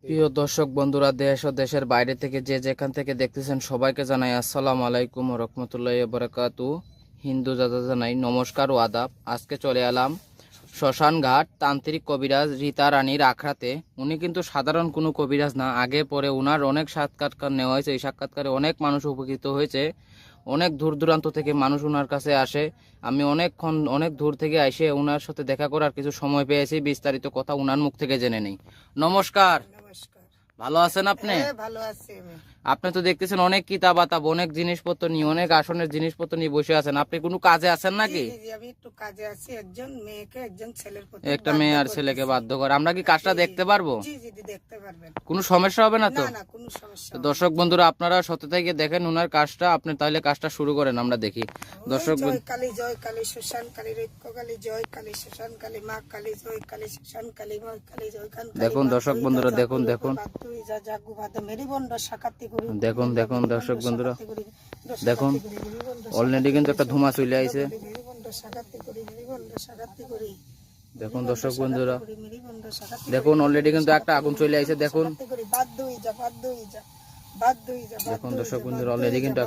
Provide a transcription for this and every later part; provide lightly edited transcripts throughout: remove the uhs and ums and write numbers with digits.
প্রিয় দর্শক বন্ধুরা, দেশ ও দেশের বাইরে থেকে যে যেখান থেকে দেখতেছেন সবাইকে জানাই আসসালামু আলাইকুম ওয়া রাহমাতুল্লাহি ওয়া বারাকাতুহু। হিন্দু দাদা জানাই নমস্কার ও আদাব। আজকে চলে এলাম শ্মশানঘাট তান্ত্রিক কবিরাজ রীতা রানীর আখড়াতে। উনি কিন্তু সাধারণ কোনো কবিরাজ না, আগে পরে উনার অনেক সাক্ষাৎকার নেওয়া হয়েছে। এই সাক্ষাৎকারে অনেক মানুষ উপকৃত হয়েছে। অনেক দূর দূরান্ত থেকে মানুষ ওনার কাছে আসে। আমি অনেক দূর থেকে এসে ওনার সাথে দেখা করার কিছু সময় পেয়েছি। বিস্তারিত কথা ওনার মুখ থেকে জেনে নেই। নমস্কার। নমস্কার। ভালো আছেন আপনি? হ্যাঁ, ভালো আছি আমি। আপনি তো দেখতেছেন অনেক কিতাব আতাব, অনেক জিনিসপত্র নিয়ে, অনেক আসনের জিনিসপত্র নিয়ে বসে আছেন। আপনি কোনো কাজে আছেন নাকি? জি, জি, আমি একটু কাজে আছি। একজন মেয়েকে একজন ছেলের প্রতি একটা মেয়ে আর ছেলেকে বাধ্য করে। আমরা কি কাজটা দেখতে পারবো? জি, জি, দেখতে পারবেন। কোনো সমস্যা হবে না তো? না, কোনো সমস্যা তো হবে না। দর্শক বন্ধুরা, আপনারা সত্যি থেকে দেখেন ওনার কাজটা। আপনি তাহলে কাজটা শুরু করেন, আমরা দেখি। দর্শক জয় কালী, শ্মশান কালী, রৈক্য কালী, জয় কালী, শ্মশান কালী, মা কালী, জয় কালী, শ্মশান কালী, মা কালী, জয় কালী। দেখুন দর্শক বন্ধুরা, দেখুন দেখুন দেখুন দেখুন দর্শক বন্ধুরা, দেখুন অলরেডি কিন্তু একটা ধুমা চলে আইছে। দেখুন দর্শক বন্ধুরা, দেখুন অলরেডি কিন্তু একটা আগুন চলে আইছে। দেখুন দেখুন দর্শক বন্ধুরা, অলরেডি কিন্তু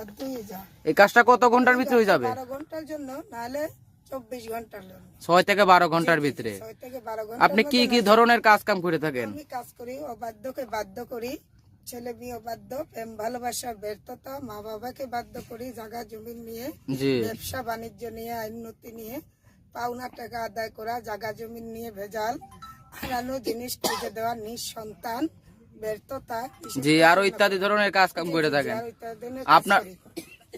এই কাজটা কত ঘন্টার ভিতরে হয়ে যাবে? 12 ঘন্টার জন্য, নাহলে 24 ঘন্টার জন্য। 6 থেকে 12 ঘন্টার ভিতরে। 6 থেকে 12 ঘন্টা। আপনি কি কি ধরনের কাজ কাম করে থাকেন? আমি কাজ করি, অবাধ্যকে বাধ্য করি, ছেলে মেয়ে বাধ্য, প্রেম ভালোবাসার ব্যর্থতা, মা বাবাকে বাধ্য করি, জায়গা জমি নিয়ে, জি ব্যবসা বাণিজ্য নিয়ে, উন্নতি নিয়ে, পাওনা টাকা আদায় করা, জায়গা জমি নিয়ে ভেজাল, হারানো জিনিস খুঁজে দেওয়া, নিঃসন্তান, ব্যর্থতা, জি আরো ইত্যাদি ধরনের কাজ কাম করে থাকেন। আর ইত্যাদি কাজ আপনার করি।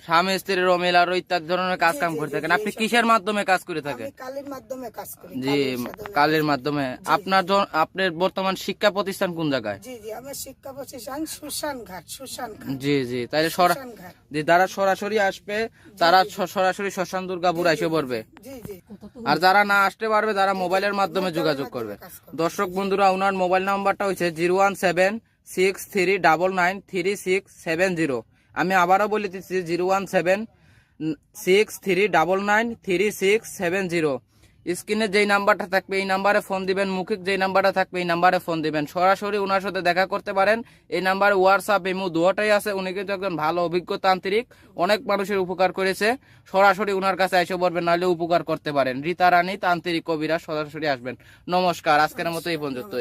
স্বামী স্ত্রীর অমিল আরো ইত্যাদি ধরনের কাজ কাম করে থাকেন। আপনি কিসের মাধ্যমে কাজ করে থাকেন? আমি কালীর মাধ্যমে কাজ করি। জি কালের মাধ্যমে। আপনার বর্তমান শিক্ষা প্রতিষ্ঠান কোন জায়গায়? জি, জি, আমার শিক্ষা প্রতিষ্ঠান শ্মশানঘাট। জি জি, তাইলে শ্মশানঘাট। যারা সরাসরি আসবে তারা সরাসরি শ্মশান দুর্গাপুর এসে পড়বে। জি, জি। আর যারা না আসতে পারবে তারা মোবাইলের মাধ্যমে যোগাযোগ করবে। দর্শক বন্ধুরা, ওনার মোবাইল নাম্বারটা হচ্ছে 01763993670। আমি আবারও বলে দিচ্ছি 01763993670। স্ক্রিনে যেই নাম্বারটা থাকবে এই নাম্বারে ফোন দিবেন, মৌখিক যেই নাম্বারটা থাকবে এই নাম্বারে ফোন দিবেন। সরাসরি ওনার সাথে দেখা করতে পারেন। এই নাম্বারে হোয়াটসঅ্যাপ ইমো দুটোই আছে। উনি কিন্তু একজন ভালো অভিজ্ঞ তান্ত্রিক, অনেক মানুষের উপকার করেছে। সরাসরি ওনার কাছে এসে পড়বেন, নাহলে উপকার করতে পারেন। রীতা রানী তান্ত্রিক কবিরা, সরাসরি আসবেন। নমস্কার, আজকের মতো এই পর্যন্ত।